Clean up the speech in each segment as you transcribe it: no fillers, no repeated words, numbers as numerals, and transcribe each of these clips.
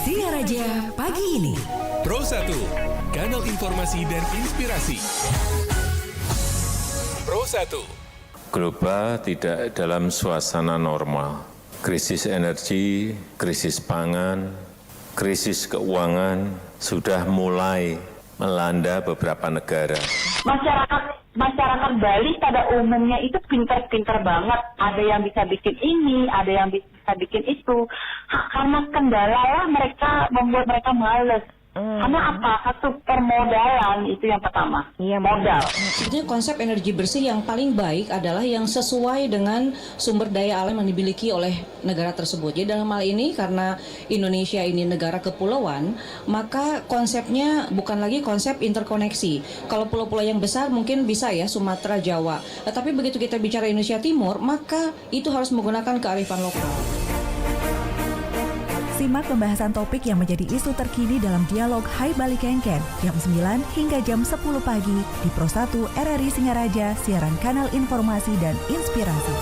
Singaraja pagi ini. Pro 1, kanal informasi dan inspirasi. Pro 1. Global tidak dalam suasana normal. Krisis energi, krisis pangan, krisis keuangan sudah mulai melanda beberapa negara. Masyarakat Bali pada umumnya itu pintar-pintar banget. Ada yang bisa bikin ini, ada yang bisa bikin itu. Karena kendala lah mereka membuat mereka males. Karena apa? Satu permodalan itu yang pertama. Iya, modal. Sebetulnya konsep energi bersih yang paling baik adalah yang sesuai dengan sumber daya alam yang dimiliki oleh negara tersebut. Jadi dalam hal ini karena Indonesia ini negara kepulauan, maka konsepnya bukan lagi konsep interkoneksi. Kalau pulau-pulau yang besar mungkin bisa ya Sumatera, Jawa. Tapi begitu kita bicara Indonesia Timur, maka itu harus menggunakan kearifan lokal. Simak pembahasan topik yang menjadi isu terkini dalam dialog Hai Bali Kengken jam 9 hingga jam 10 pagi di Pro 1 RRI Singaraja, siaran kanal informasi dan inspirasi.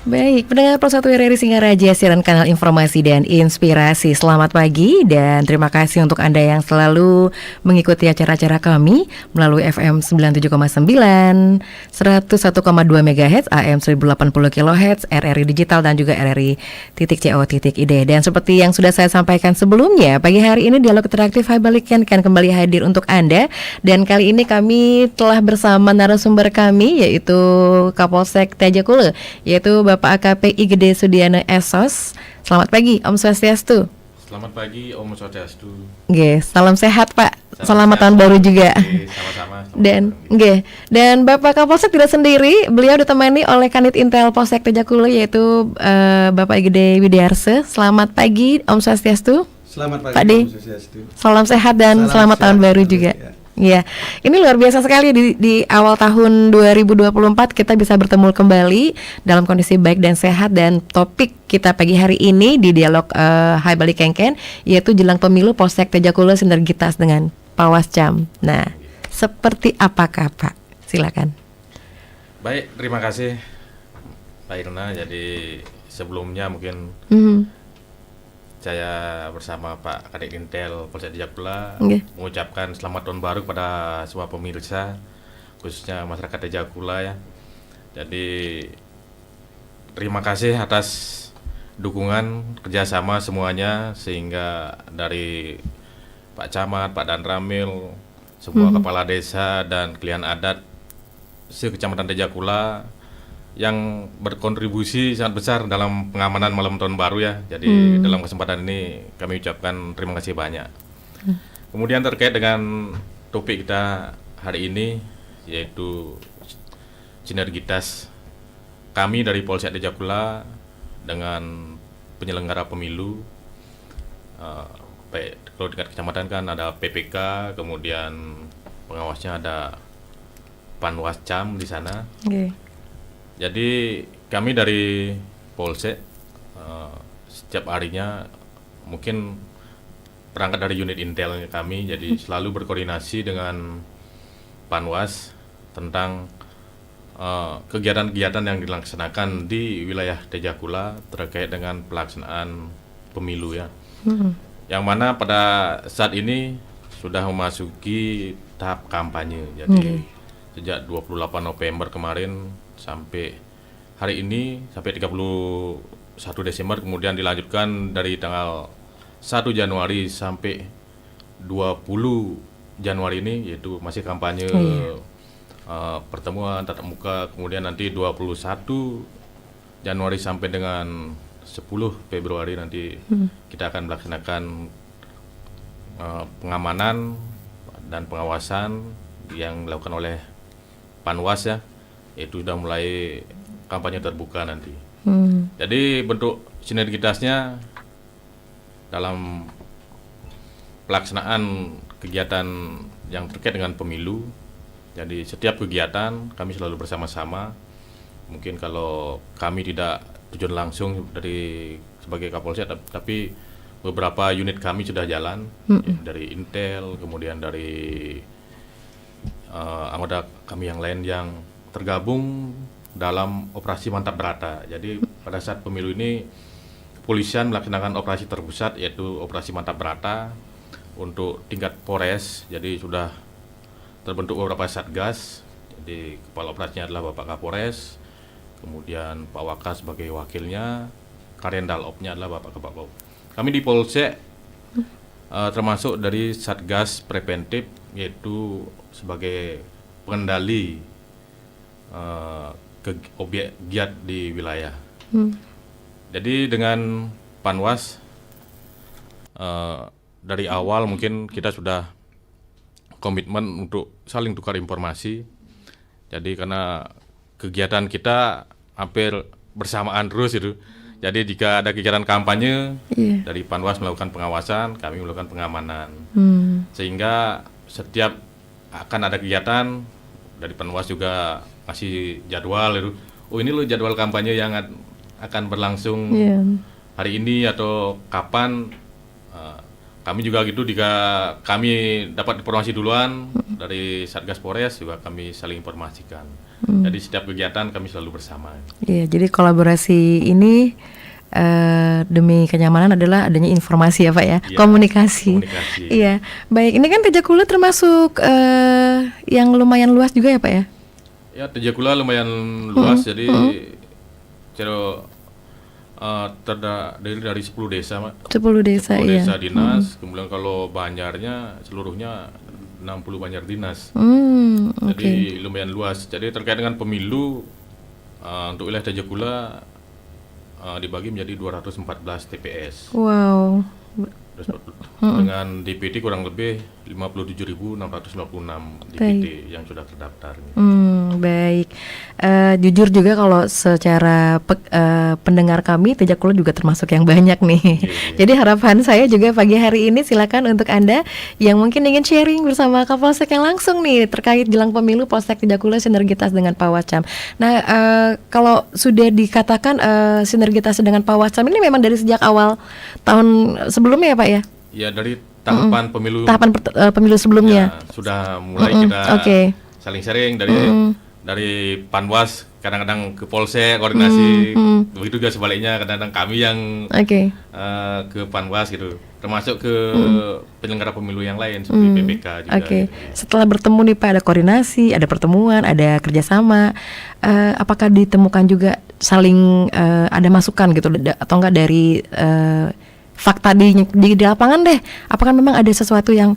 Baik, pendengar Pro 1 RRI Singaraja, siaran kanal informasi dan inspirasi. Selamat pagi dan terima kasih untuk Anda yang selalu mengikuti acara-acara kami melalui FM 97,9, 101,2 MHz, AM 1080 kHz, RRI Digital dan juga RRI.co.id. Dan seperti yang sudah saya sampaikan sebelumnya, pagi hari ini dialog interaktif Hai Bali Kengken kembali hadir untuk Anda. Dan kali ini kami telah bersama narasumber kami yaitu Kapolsek Tejakula, yaitu Bapak AKP Igede Sudiana Esos. Selamat pagi, Om Swastiastu. Selamat pagi, Om Swastiastu. Salam sehat Pak. Selamat tahun baru juga. Sama-sama. Dan Bapak Kapolsek tidak sendiri, beliau ditemani oleh Kanit Intel Polsek Tejakula yaitu Bapak Igede Widiarse. Selamat pagi, Om Swastiastu. Selamat pagi, Pak D. Om Swastiastu. Salam sehat dan selamat tahun baru juga. Ya, ini luar biasa sekali di awal tahun 2024 kita bisa bertemu kembali dalam kondisi baik dan sehat, dan topik kita pagi hari ini di dialog Hai Bali Kengken yaitu jelang pemilu Polsek Tejakula sinergitas dengan Pawascam. Nah, seperti apakah Pak? Silakan. Baik, terima kasih Pak Irna. Jadi sebelumnya mungkin saya bersama Pak Kadek Intel Polsek Tejakula mengucapkan selamat tahun baru kepada semua pemirsa, khususnya masyarakat Tejakula ya. Jadi terima kasih atas dukungan kerjasama semuanya, sehingga dari Pak Camat, Pak Danramil, semua kepala desa dan klien adat se-Kecamatan Tejakula yang berkontribusi sangat besar dalam pengamanan malam tahun baru ya. Jadi dalam kesempatan ini kami ucapkan terima kasih banyak. Kemudian terkait dengan topik kita hari ini yaitu sinergitas kami dari Polsek Tejakula dengan penyelenggara pemilu. Baik, kalau tingkat kecamatan kan ada PPK, kemudian pengawasnya ada Panwascam di sana. Jadi kami dari Polsek setiap harinya mungkin berangkat dari unit intel kami, jadi selalu berkoordinasi dengan Panwas tentang kegiatan-kegiatan yang dilaksanakan di wilayah Tejakula terkait dengan pelaksanaan pemilu ya. Yang mana pada saat ini sudah memasuki tahap kampanye. Jadi sejak 28 November kemarin sampai hari ini, sampai 31 Desember, kemudian dilanjutkan dari tanggal 1 Januari sampai 20 Januari ini, yaitu masih kampanye pertemuan tatap muka, kemudian nanti 21 Januari sampai dengan 10 Februari nanti kita akan melaksanakan pengamanan dan pengawasan yang dilakukan oleh Panwas ya, itu sudah mulai kampanye terbuka nanti. Jadi bentuk sinergitasnya dalam pelaksanaan kegiatan yang terkait dengan pemilu. Jadi setiap kegiatan kami selalu bersama-sama. Mungkin kalau kami tidak tujuan langsung dari sebagai Kapolsek, tapi beberapa unit kami sudah jalan dari Intel, kemudian dari anggota kami yang lain yang tergabung dalam operasi Mantap Berata. Jadi pada saat pemilu ini kepolisian melaksanakan operasi terpusat yaitu operasi Mantap Berata untuk tingkat Polres. Jadi sudah terbentuk beberapa satgas. Jadi kepala operasinya adalah Bapak Kapolres, kemudian Pak Waka sebagai wakilnya, Karendal Opnya adalah Bapak Kabak. Kami di Polsek termasuk dari satgas preventif yaitu sebagai pengendali objek giat di wilayah. Jadi dengan Panwas dari awal mungkin kita sudah komitmen untuk saling tukar informasi. Jadi karena kegiatan kita hampir bersamaan terus itu. Jadi jika ada kegiatan kampanye dari Panwas melakukan pengawasan, kami melakukan pengamanan. Sehingga setiap akan ada kegiatan dari Panwas juga kasih jadwal itu. Oh ini loh jadwal kampanye yang akan berlangsung hari ini atau kapan. Kami juga gitu, jika kami dapat informasi duluan dari Satgas Polres juga kami saling informasikan. Jadi setiap kegiatan kami selalu bersama. Iya, jadi kolaborasi ini demi kenyamanan adalah adanya informasi ya Pak ya, komunikasi. Iya, baik. Ini kan Tejakula termasuk yang lumayan luas juga ya Pak ya? Ya, Tejakula lumayan luas, jadi terdiri dari 10 desa, Mak. 10 desa, 10 iya. desa dinas, kemudian kalau Banjarnya seluruhnya 60 Banjar dinas. Jadi lumayan luas. Jadi terkait dengan pemilu untuk wilayah Tejakula dibagi menjadi 214 TPS. Wow. Dengan DPT kurang lebih 57.656 DPT yang sudah terdaftar. Baik. Jujur juga kalau secara pendengar kami Tejakula juga termasuk yang banyak nih. Jadi harapan saya juga pagi hari ini silakan untuk Anda yang mungkin ingin sharing bersama Kapolsek yang langsung nih terkait jelang pemilu Polsek Tejakula sinergitas dengan Pawacam. Nah, kalau sudah dikatakan sinergitas dengan Pawacam ini memang dari sejak awal tahun sebelumnya ya Pak ya? Ya, dari tahapan pemilu. Pemilu sebelumnya. Ya, sudah mulai kita saling sharing dari Panwas kadang-kadang ke Polsek koordinasi, begitu juga sebaliknya kadang-kadang kami yang ke Panwas gitu, termasuk ke penyelenggara pemilu yang lain seperti PPK juga. Gitu. Setelah bertemu nih Pak, ada koordinasi, ada pertemuan, ada kerjasama, apakah ditemukan juga saling ada masukan gitu atau enggak dari fakta di lapangan deh? Apakah memang ada sesuatu yang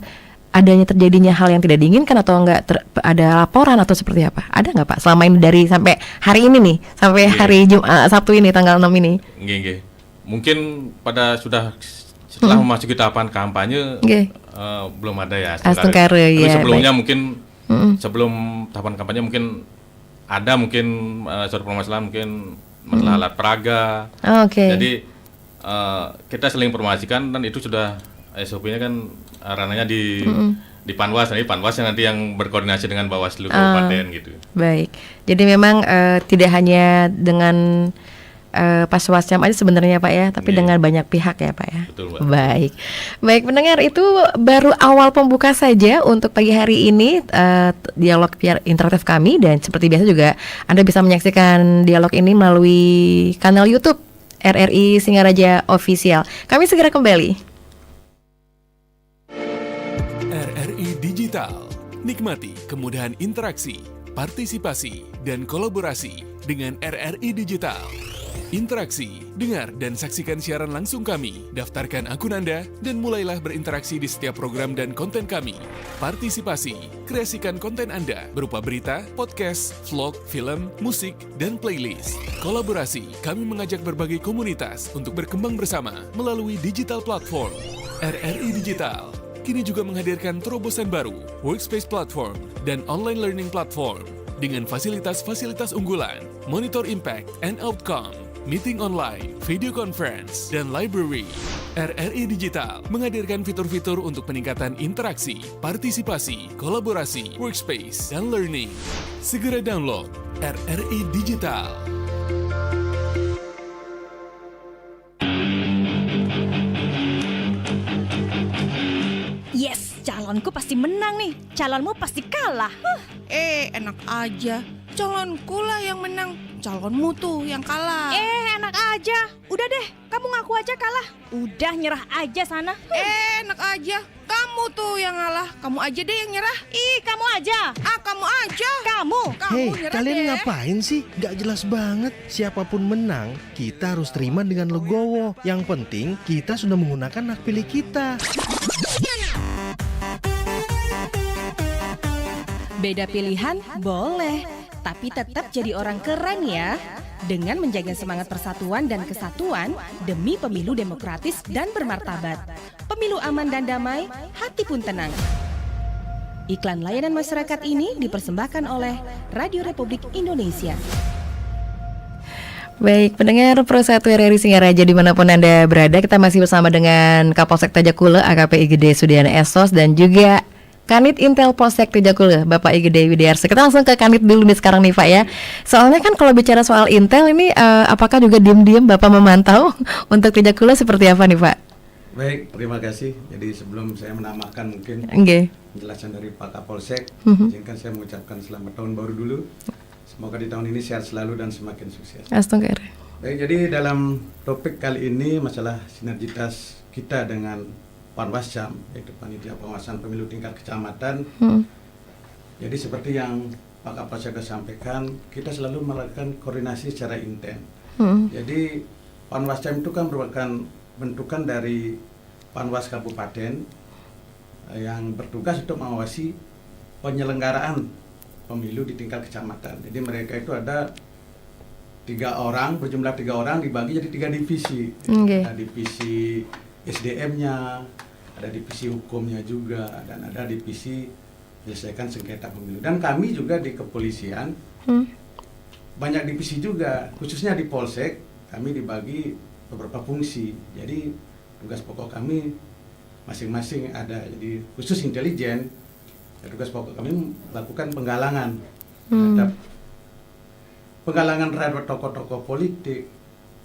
adanya terjadinya hal yang tidak diinginkan atau enggak ada laporan atau seperti apa? Ada nggak Pak selama ini dari sampai hari ini nih, sampai hari Sabtu ini tanggal 6 ini? Nggih. Mungkin pada setelah memasuki tahapan kampanye belum ada ya. Tapi sebelumnya mungkin sebelum tahapan kampanye mungkin ada suatu permasalahan mungkin masalah alat peraga. Jadi kita saling informasikan dan itu sudah SOP-nya kan ranahnya di Panwas, nanti yang berkoordinasi dengan Bawaslu Kabupaten gitu. Baik. Jadi memang tidak hanya dengan Paswascam aja sebenarnya Pak ya, tapi dengan banyak pihak ya Pak ya. Betul, Pak. Baik pendengar, itu baru awal pembuka saja untuk pagi hari ini dialog interaktif kami, dan seperti biasa juga Anda bisa menyaksikan dialog ini melalui kanal YouTube RRI Singaraja Official. Kami segera kembali. RRI Digital. Nikmati kemudahan interaksi, partisipasi, dan kolaborasi dengan RRI Digital. Interaksi, dengar dan saksikan siaran langsung kami. Daftarkan akun Anda dan mulailah berinteraksi di setiap program dan konten kami. Partisipasi, kreasikan konten Anda berupa berita, podcast, vlog, film, musik, dan playlist. Kolaborasi, kami mengajak berbagai komunitas untuk berkembang bersama melalui digital platform. RRI Digital kini juga menghadirkan terobosan baru, workspace platform, dan online learning platform dengan fasilitas-fasilitas unggulan, monitor impact and outcome, meeting online, video conference, dan library. RRI Digital menghadirkan fitur-fitur untuk peningkatan interaksi, partisipasi, kolaborasi, workspace, dan learning. Segera download RRI Digital. Yes, calonku pasti menang nih. Calonmu pasti kalah. Enak aja. Calonku lah yang menang. Calonmu tuh yang kalah. Enak aja. Udah deh, kamu ngaku aja kalah. Udah nyerah aja sana. Enak aja. Kamu tuh yang ngalah. Kamu aja deh yang nyerah. Ih, kamu aja. Kamu aja. Kamu Nyerah kalian deh. ngapain sih? Gak jelas banget. Siapapun menang, kita harus terima dengan legowo. Yang penting kita sudah menggunakan hak pilih kita. Beda pilihan boleh, tapi tetap jadi orang keren ya. Dengan menjaga semangat persatuan dan kesatuan demi pemilu demokratis dan bermartabat. Pemilu aman dan damai, hati pun tenang. Iklan layanan masyarakat ini dipersembahkan oleh Radio Republik Indonesia. Baik, pendengar Pro 1 RRI Singaraja dimanapun Anda berada, kita masih bersama dengan Kapolsek Tajakule AKP IGD Sudiana Esos dan juga Kanit Intel Polsek Tajakule Bapak IGD Widiarsa. Kita langsung ke Kanit dulu nih sekarang nih Pak ya. Soalnya kan kalau bicara soal Intel ini apakah juga diam-diam Bapak memantau untuk Tajakule seperti apa nih Pak? Baik, terima kasih. Jadi sebelum saya menamakan mungkin penjelasan dari Pak Kapolsek, izinkan saya mengucapkan selamat tahun baru dulu. Semoga di tahun ini sehat selalu dan semakin sukses. Baik, jadi dalam topik kali ini masalah sinergitas kita dengan Panwascam, yaitu Panitia Pengawasan Pemilu tingkat kecamatan. Jadi seperti yang Pak Kapolsek sampaikan, kita selalu melakukan koordinasi secara intens. Jadi Panwascam itu kan merupakan bentukan dari Panwas Kabupaten yang bertugas untuk mengawasi penyelenggaraan pemilu di tingkat kecamatan. Jadi mereka itu ada 3 orang, berjumlah 3 orang dibagi jadi 3 divisi. Ada divisi SDM-nya, ada divisi hukumnya juga, dan ada divisi menyelesaikan sengketa pemilu. Dan kami juga di kepolisian banyak divisi juga, khususnya di Polsek kami dibagi beberapa fungsi. Jadi tugas pokok kami masing-masing ada. Jadi khusus intelijen, tugas pokok kami melakukan penggalangan terhadap tokoh-tokoh politik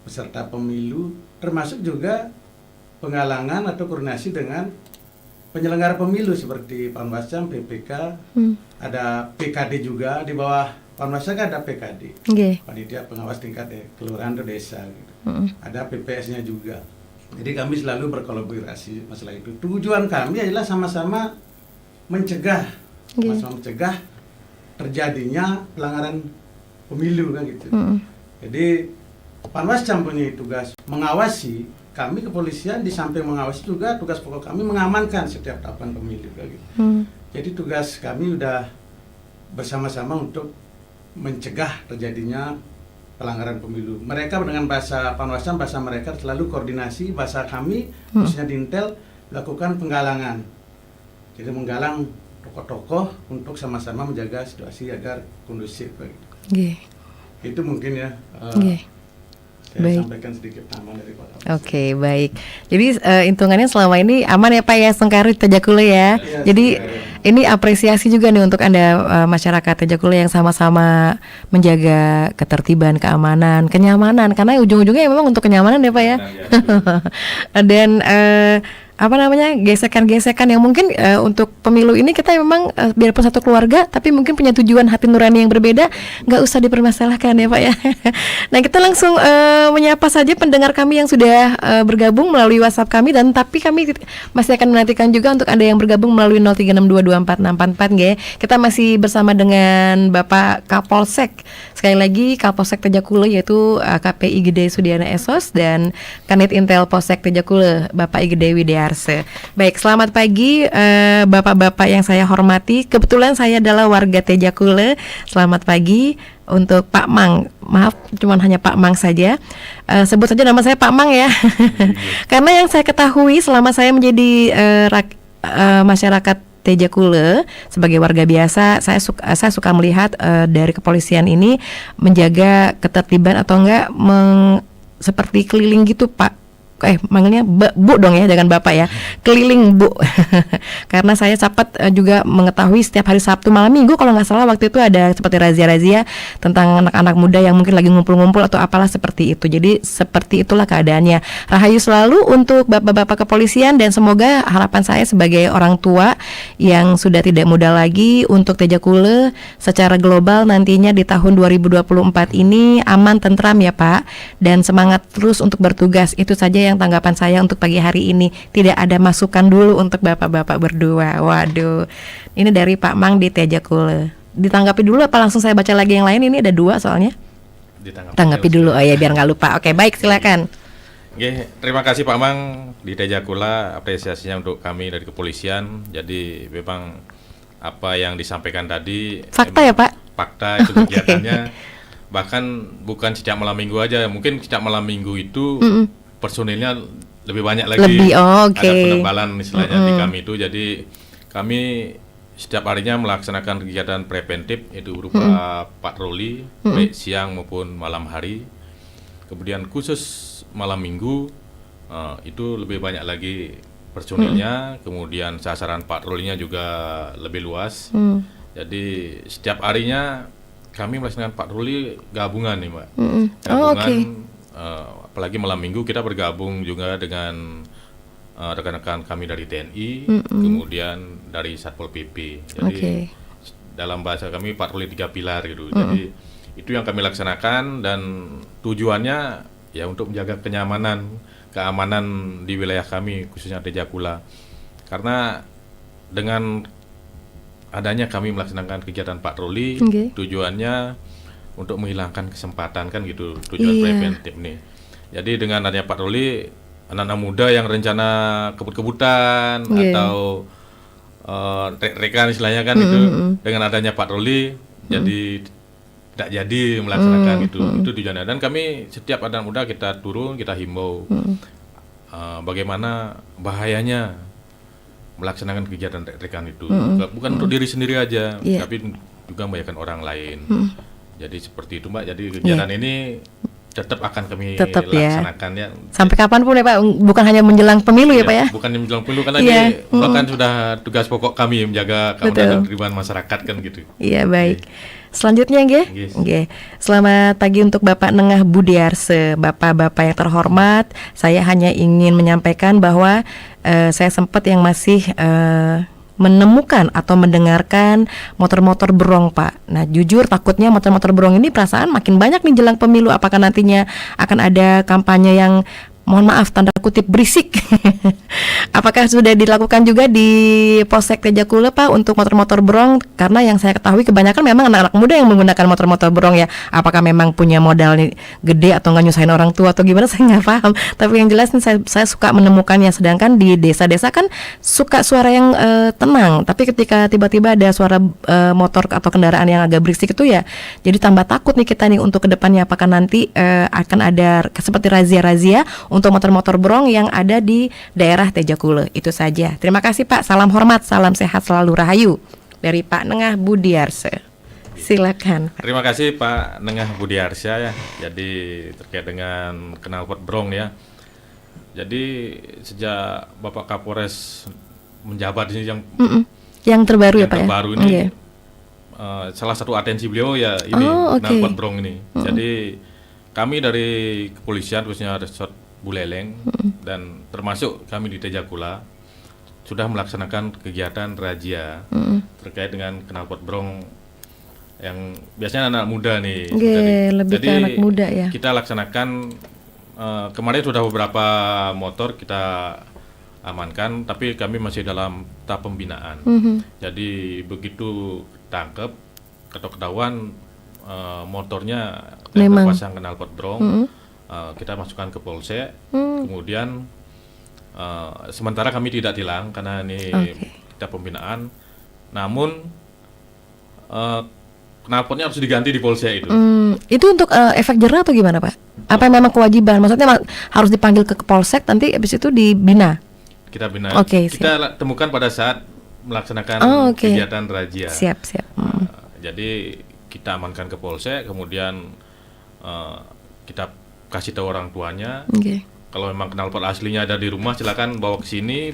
peserta pemilu, termasuk juga penggalangan atau koordinasi dengan penyelenggara pemilu seperti Panwascam, PPK, ada PKD juga di bawah Panwascam kan ada PKD, Panitia Pengawas Tingkat Kelurahan atau Desa, gitu. Ada PPS-nya juga. Jadi kami selalu berkolaborasi masalah itu. Tujuan kami adalah sama-sama mencegah terjadinya pelanggaran pemilu kan gitu. Jadi Panwascam punya tugas mengawasi, kami kepolisian di samping mengawasi juga tugas pokok kami mengamankan setiap tahapan pemilu kan gitu. Jadi tugas kami udah bersama-sama untuk mencegah terjadinya pelanggaran pemilu. Mereka dengan bahasa Panwascam, bahasa mereka selalu koordinasi, bahasa kami khususnya di Intel lakukan penggalangan. Jadi menggalang tokoh-tokoh untuk sama-sama menjaga situasi agar kondusif. Itu mungkin ya. Saya sampaikan sedikit tambahan dari Pak Kapolsek. Oke, baik. Jadi hitungannya selama ini aman ya Pak ya, Sengkaru Tajakule ya. Jadi ini apresiasi juga nih untuk Anda masyarakat Tajakule yang sama-sama menjaga ketertiban, keamanan, kenyamanan. Karena ujung-ujungnya memang untuk kenyamanan ya Pak ya. Dan gesekan-gesekan yang mungkin untuk pemilu ini kita memang biarpun satu keluarga tapi mungkin punya tujuan hati nurani yang berbeda, nggak usah dipermasalahkan ya Pak ya. Nah kita langsung menyapa saja pendengar kami yang sudah bergabung melalui WhatsApp kami, dan tapi kami masih akan menantikan juga untuk Anda yang bergabung melalui 0362244644 nggih. Kita masih bersama dengan Bapak Kapolsek, sekali lagi Kapolsek Tejakule, yaitu KPI Gede Sudiana Esos dan Kanit Intel Polsek Tejakule Bapak Igede Widiarse. Baik, selamat pagi bapak-bapak yang saya hormati. Kebetulan saya adalah warga Tejakule. Selamat pagi untuk Pak Mang. Maaf, cuman hanya Pak Mang saja. Sebut saja nama saya Pak Mang ya. Karena yang saya ketahui selama saya menjadi masyarakat Tejakule sebagai warga biasa, saya suka melihat dari kepolisian ini menjaga ketertiban atau enggak seperti keliling gitu Pak. Manggilnya Bu dong ya, jangan Bapak ya. Keliling Bu. Karena saya sempat juga mengetahui setiap hari Sabtu malam Minggu kalau nggak salah waktu itu ada seperti razia-razia tentang anak-anak muda yang mungkin lagi ngumpul-ngumpul atau apalah seperti itu. Jadi seperti itulah keadaannya. Rahayu selalu untuk bapak-bapak kepolisian, dan semoga harapan saya sebagai orang tua yang sudah tidak muda lagi untuk Tejakule secara global nantinya di tahun 2024 ini aman, tentram ya Pak, dan semangat terus untuk bertugas. Itu saja yang tanggapan saya untuk pagi hari ini. Tidak ada masukan dulu untuk bapak-bapak berdua. Waduh, ini dari Pak Mang di Tejakule. Ditanggapi dulu apa langsung saya baca lagi yang lain? Ini ada 2 soalnya. Tanggapi dulu, oh ya biar nggak lupa. Oke, baik, silakan. Oke, terima kasih Pak Mang di Tejakule, apresiasinya untuk kami dari kepolisian. Jadi memang apa yang disampaikan tadi fakta ya Pak? Fakta itu kegiatannya. Bahkan bukan setiap malam minggu aja, mungkin setiap malam minggu itu personilnya lebih banyak lagi. Ada penebalan istilahnya di kami itu. Jadi kami setiap harinya melaksanakan kegiatan preventif, itu berupa patroli baik siang maupun malam hari. Kemudian khusus malam minggu itu lebih banyak lagi personilnya. Kemudian sasaran patrolinya juga lebih luas. Jadi setiap harinya kami melaksanakan patroli gabungan nih Mbak. Gabungan. Apalagi malam minggu kita bergabung juga dengan rekan-rekan kami dari TNI, kemudian dari Satpol PP. Jadi dalam bahasa kami patroli 3 pilar gitu. Jadi itu yang kami laksanakan, dan tujuannya ya untuk menjaga keamanan di wilayah kami khususnya Tejakule. Karena dengan adanya kami melaksanakan kegiatan patroli, tujuannya untuk menghilangkan kesempatan kan gitu, tujuan preventif nih. Jadi dengan adanya patroli, anak-anak muda yang rencana kebut-kebutan atau rekan istilahnya kan itu, dengan adanya patroli jadi tidak jadi melaksanakan itu tujuannya. Dan kami setiap anak muda kita turun, kita himbau bagaimana bahayanya melaksanakan kegiatan rekan itu. Bukan untuk diri sendiri aja, tapi juga membahayakan orang lain. Jadi seperti itu Mbak. Jadi kegiatan ini tetap akan kami laksanakan ya. Sampai kapan pun ya Pak, bukan hanya menjelang pemilu ya Pak ya? Bukan menjelang pemilu, karena ini bahkan sudah tugas pokok kami menjaga keamanan dan ketertiban masyarakat kan gitu. Iya, baik. Selanjutnya nggih. Selamat pagi untuk Bapak Nengah Budiarse. Bapak-bapak yang terhormat, saya hanya ingin menyampaikan bahwa saya sempat yang masih menemukan atau mendengarkan motor-motor berong Pak. Nah jujur takutnya motor-motor berong ini perasaan makin banyak nih jelang pemilu. Apakah nantinya akan ada kampanye yang mohon maaf tanda kutip berisik? Apakah sudah dilakukan juga di Polsek Tejakule Pak untuk motor-motor berong? Karena yang saya ketahui kebanyakan memang anak-anak muda yang menggunakan motor-motor berong ya. Apakah memang punya modal gede atau nggak nyusahin orang tua atau gimana, saya nggak paham. Tapi yang jelas nih saya suka menemukannya. Sedangkan di desa-desa kan suka suara yang tenang. Tapi ketika tiba-tiba ada suara motor atau kendaraan yang agak berisik itu ya, jadi tambah takut nih kita nih untuk kedepannya. Apakah nanti akan ada seperti razia-razia untuk motor-motor berong yang ada di daerah Tejakule. Itu saja. Terima kasih Pak. Salam hormat, salam sehat selalu, rahayu. Dari Pak Nengah Budiarse. Silakan. Terima kasih Pak Nengah Budiarse ya. Jadi terkait dengan knalpot berong ya. Jadi sejak Bapak Kapolres menjabat ini yang terbaru ya Pak. Terbaru ini salah satu atensi beliau ya ini knalpot berong ini. Jadi kami dari kepolisian khususnya Resort Buleleng dan termasuk kami di Tejakula sudah melaksanakan kegiatan razia terkait dengan knalpot brong yang biasanya anak muda nih. Lebih ke anak muda ya. Kita laksanakan kemarin sudah beberapa motor kita amankan, tapi kami masih dalam tahap pembinaan. Jadi begitu tangkep atau ketahuan motornya terpasang knalpot brong, kita masukkan ke polsek. Kemudian sementara kami tidak tilang karena ini kita pembinaan. Namun knalpotnya harus diganti di polsek itu. Itu untuk efek jerah atau gimana Pak? Apa memang kewajiban? Maksudnya harus dipanggil ke polsek, nanti habis itu dibina? Kita bina. Kita temukan pada saat melaksanakan kegiatan razia. Siap. Jadi kita amankan ke polsek, kemudian kita kasih tahu orang tuanya. Kalau memang knalpot aslinya ada di rumah, silakan bawa ke sini,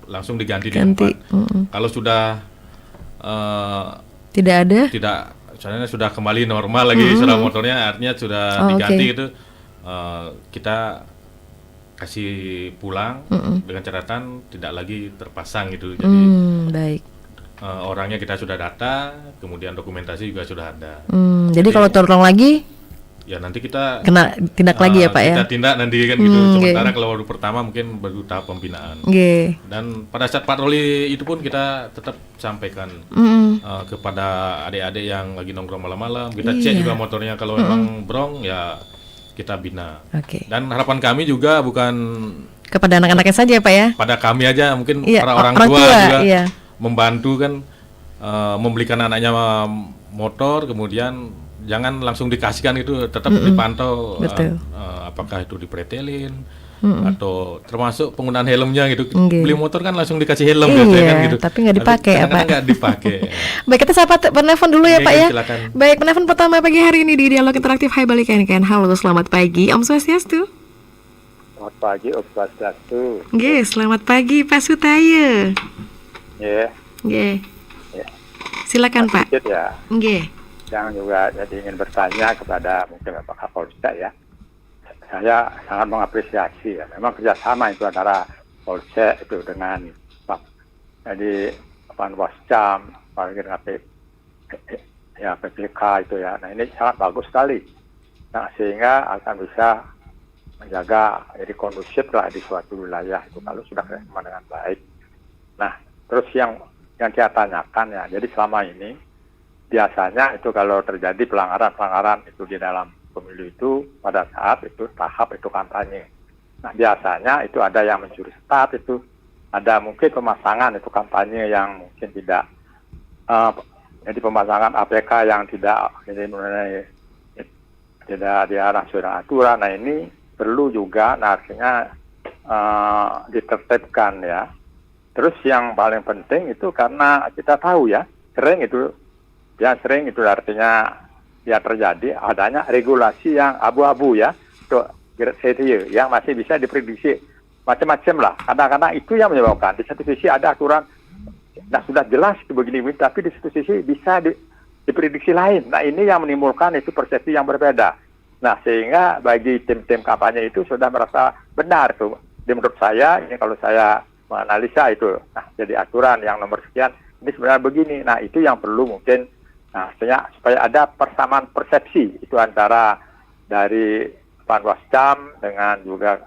langsung diganti di tempat. Kalau sudah tidak ada, soalnya sudah kembali normal lagi, sudah motornya artinya sudah diganti itu, kita kasih pulang dengan catatan tidak lagi terpasang gitu. Jadi baik. Orangnya kita sudah data, kemudian dokumentasi juga sudah ada. Jadi kalau terulang lagi, ya nanti kita kena tindak lagi ya Pak ya. Kita tindak nanti kan gitu. Sementara kalau baru pertama mungkin baru tahap pembinaan. Dan pada saat patroli itu pun kita tetap sampaikan kepada adik-adik yang lagi nongkrong malam-malam. Kita cek juga motornya, kalau memang brong ya kita bina. Dan harapan kami juga bukan kepada anak-anaknya saja Pak ya. Pada kami aja, mungkin para orang tua juga membantu kan, membelikan anaknya motor, kemudian jangan langsung dikasihkan itu, tetap dipantau apakah itu dipretelin atau termasuk penggunaan helmnya gitu. Beli motor kan langsung dikasih helm kan gitu. Tapi nggak dipakai ya Pak. Nggak dipakai. Baik, kita sapa penelpon dulu ya Pak ya. Silakan. Baik, penelpon pertama pagi hari ini di Dialog Interaktif Hai Bali Kenken. Halo, selamat pagi. Om Swastiastu. Selamat pagi, Om Swastiastu. Selamat pagi Pak Sutaya. Silakan Pak. Ya. Yang juga jadi ingin bertanya kepada mungkin Bapak Kapolsek ya. Saya sangat mengapresiasi ya. Memang kerjasama itu antara Polsek itu dengan jadi Panwascam, dengan PPK itu ya. Nah ini sangat bagus sekali. Nah sehingga akan bisa menjaga jadi kondusif lah di suatu wilayah itu kalau sudah kerjasama dengan baik. Nah terus yang saya tanyakan ya, jadi selama ini biasanya itu kalau terjadi pelanggaran itu di dalam pemilu itu pada saat itu tahap itu kampanye. Nah biasanya itu ada yang mencuri start itu, ada mungkin pemasangan itu kampanye yang mungkin tidak, jadi pemasangan APK yang tidak diarah sesuai aturan. Nah ini perlu juga artinya ditertibkan ya. Terus yang paling penting itu karena kita tahu ya, sering itu artinya ya terjadi adanya regulasi yang abu-abu ya, yang masih bisa diprediksi macam-macam lah. Kadang-kadang itu yang menyebabkan di satu sisi ada aturan, nah sudah jelas itu begini, tapi di satu sisi bisa diprediksi lain. Nah ini yang menimbulkan itu persepsi yang berbeda. Nah sehingga bagi tim-tim kampanye itu sudah merasa benar tuh. Menurut saya ini kalau saya menganalisa itu, nah jadi aturan yang nomor sekian ini sebenarnya begini. Nah itu yang perlu mungkin, nah supaya ada persamaan persepsi itu antara dari Panwascam dengan juga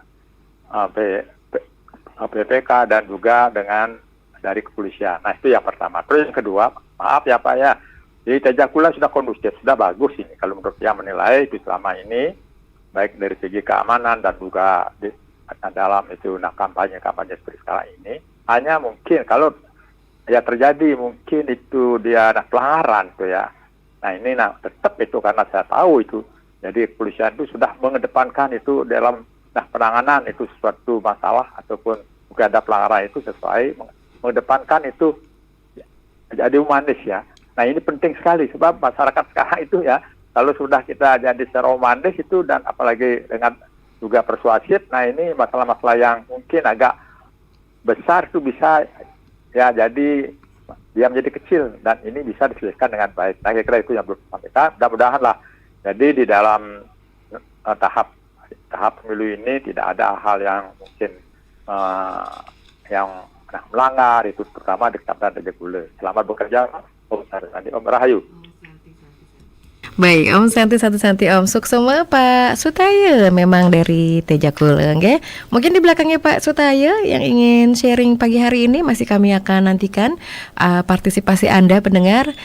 PPK dan juga dengan dari kepolisian. Nah itu yang pertama. Terus yang kedua, maaf ya Pak ya, jadi Tejakula sudah kondusif, sudah bagus ini kalau menurut saya menilai itu selama ini, baik dari segi keamanan dan juga dalam itu kampanye seperti sekarang ini. Hanya mungkin kalau ya terjadi mungkin itu dia ada pelanggaran tuh ya. Nah ini tetap itu karena saya tahu itu, jadi kepolisian itu sudah mengedepankan itu dalam penanganan itu suatu masalah ataupun jika ada pelanggaran itu sesuai mengedepankan itu jadi humanis ya. Nah ini penting sekali sebab masyarakat sekarang itu ya, kalau sudah kita jadi secara humanis itu dan apalagi dengan juga persuasif, nah ini masalah-masalah yang mungkin agak besar itu bisa ya jadi dia menjadi kecil dan ini bisa diselesaikan dengan baik. Nah kira-kira itu yang belum disampaikan. Mudah-mudahan lah jadi di dalam tahap tahap pemilu ini tidak ada hal yang mungkin yang melanggar, itu terutama di Kecamatan Tejagula. Selamat bekerja, Om Rahayu. Baik, Om Santi Om Suksema Pak Sutaya memang dari Tejagula, nggih. Mungkin di belakangnya Pak Sutaya yang ingin sharing pagi hari ini masih kami akan nantikan partisipasi Anda pendengar.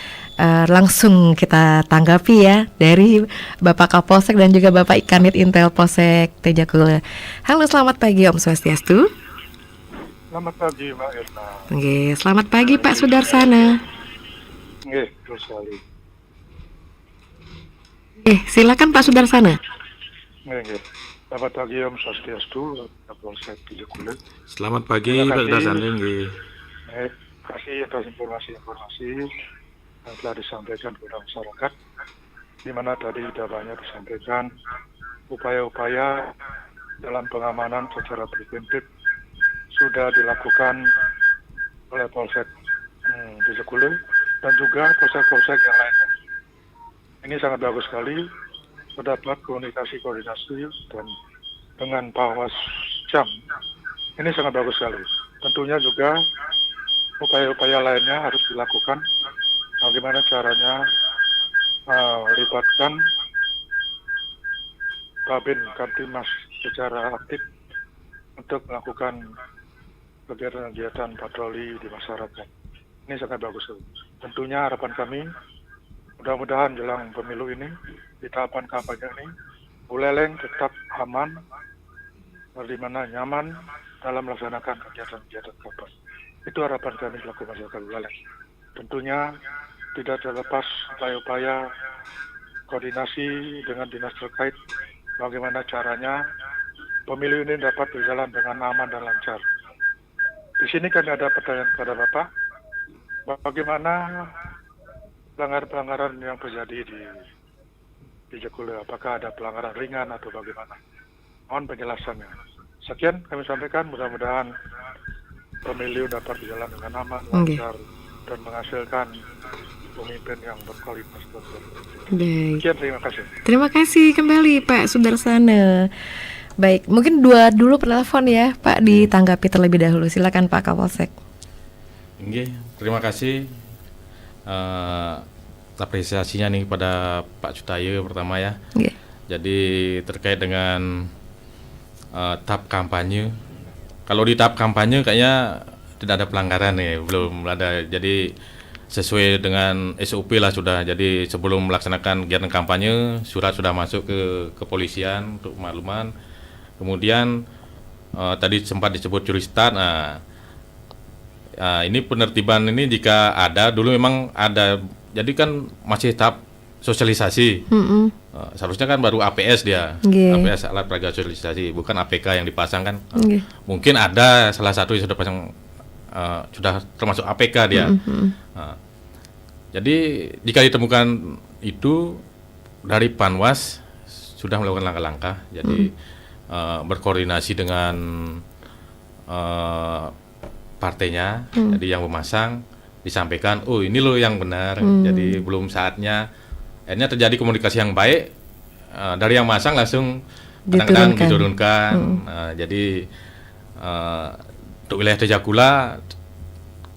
Langsung kita tanggapi ya dari Bapak Kapolsek dan juga Bapak Ikanit Intel Polsek Tejagula. Halo, selamat pagi Om Swastiastu. Selamat pagi Mbak Irna. Nggih, selamat pagi Pak Sudarsana. Nggih, betul sekali. Silakan Pak Sudarsana. Nggih. Selamat pagi Om Swastiastu, Kapolsek Tejagula. Selamat pagi Pak Sudarsana. Nggih. Terima kasih atas informasi yang telah disampaikan kepada masyarakat, di mana tadi sudah banyak disampaikan upaya-upaya dalam pengamanan secara preventif sudah dilakukan oleh Polsek Tejagula dan juga polsek-polsek yang lainnya. Ini sangat bagus sekali, terdapat koordinasi dan dengan Pawas Jam. Ini sangat bagus sekali. Tentunya juga upaya-upaya lainnya harus dilakukan. Bagaimana caranya melibatkan Babin Kamtimas secara aktif untuk melakukan kegiatan-kegiatan patroli di masyarakat. Ini sangat bagus. Tentunya harapan kami, mudah-mudahan jelang pemilu ini, di tahapan kampanye ini, Buleleng tetap aman, di mana nyaman dalam melaksanakan kegiatan-kegiatan kampanye. Itu harapan kami selaku masyarakat Buleleng. Tentunya tidak terlepas upaya-upaya koordinasi dengan dinas terkait bagaimana caranya pemilu ini dapat berjalan dengan aman dan lancar. Di sini kami ada pertanyaan kepada Bapak, bagaimana pelanggaran-pelanggaran yang terjadi di Tejagula, apakah ada pelanggaran ringan atau bagaimana? Mohon penjelasannya. Sekian kami sampaikan, mudah-mudahan pemilu dapat berjalan dengan aman, lancar, dan menghasilkan pemimpin yang berkualitas. Baik. Sekian, terima kasih. Terima kasih kembali Pak Sudarsana. Baik, mungkin dua dulu penelpon ya Pak, ditanggapi terlebih dahulu. Silakan Pak Kapolsek. Terima kasih apresiasinya nih pada Pak Sutaya pertama ya. Jadi terkait dengan tahap kampanye. Kalau di tahap kampanye kayaknya tidak ada pelanggaran nih, belum ada. Jadi sesuai dengan SOP lah sudah. Jadi sebelum melaksanakan kegiatan kampanye, surat sudah masuk ke kepolisian untuk makluman. Kemudian tadi sempat disebut curi start. Ini penertiban ini jika ada, dulu memang ada. Jadi kan masih tahap sosialisasi. Seharusnya kan baru APS dia. APS, alat peraga sosialisasi, bukan APK yang dipasang kan. Mungkin ada salah satu yang sudah pasang, sudah termasuk APK dia. Jadi jika ditemukan itu dari Panwas sudah melakukan langkah-langkah. Jadi berkoordinasi dengan partainya. Jadi yang memasang disampaikan, oh ini loh yang benar. Jadi belum saatnya. Akhirnya terjadi komunikasi yang baik dari yang masang langsung kadang-kadang diturunkan. Jadi untuk wilayah Tejagula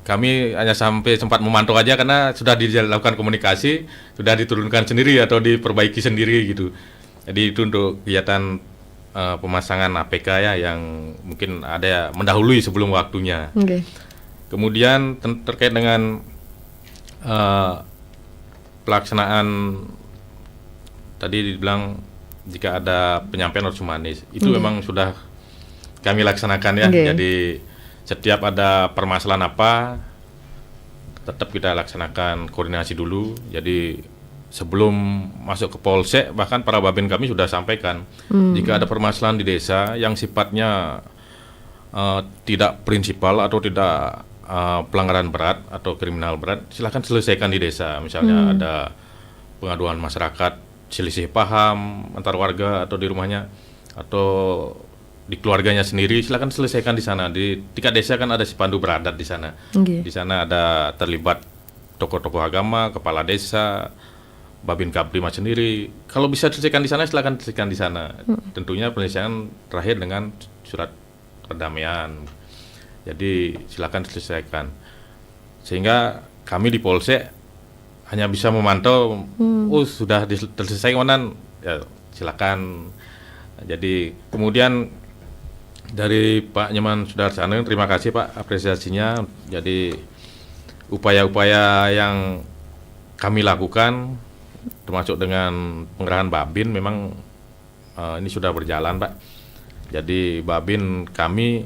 kami hanya sampai sempat memantau aja karena sudah dilakukan komunikasi, sudah diturunkan sendiri atau diperbaiki sendiri gitu. Jadi itu untuk kegiatan pemasangan APK ya yang mungkin ada mendahului sebelum waktunya. Kemudian terkait dengan pelaksanaan tadi dibilang jika ada penyampaian harus humanis, itu memang sudah kami laksanakan ya. Jadi setiap ada permasalahan apa, tetap kita laksanakan koordinasi dulu. Jadi sebelum masuk ke Polsek, bahkan para babin kami sudah sampaikan, jika ada permasalahan di desa yang sifatnya tidak prinsipal atau tidak pelanggaran berat atau kriminal berat, silahkan selesaikan di desa. Misalnya ada pengaduan masyarakat, selisih paham antar warga atau di rumahnya atau di keluarganya sendiri, silakan selesaikan di sana. Di tingkat desa kan ada Sipandu Beradat di sana. Di sana ada terlibat tokoh-tokoh agama, kepala desa, Babin Kaptimas sendiri. Kalau bisa diselesaikan di sana, silakan diselesaikan di sana. Tentunya penyelesaian terakhir dengan surat perdamaian. Jadi silakan diselesaikan. Sehingga kami di Polsek hanya bisa memantau, sudah terselesaikan Komandan, ya silakan. Jadi kemudian dari Pak Nyoman Sudarsana, terima kasih Pak apresiasinya. Jadi upaya-upaya yang kami lakukan termasuk dengan pengerahan Babin memang ini sudah berjalan Pak. Jadi Babin kami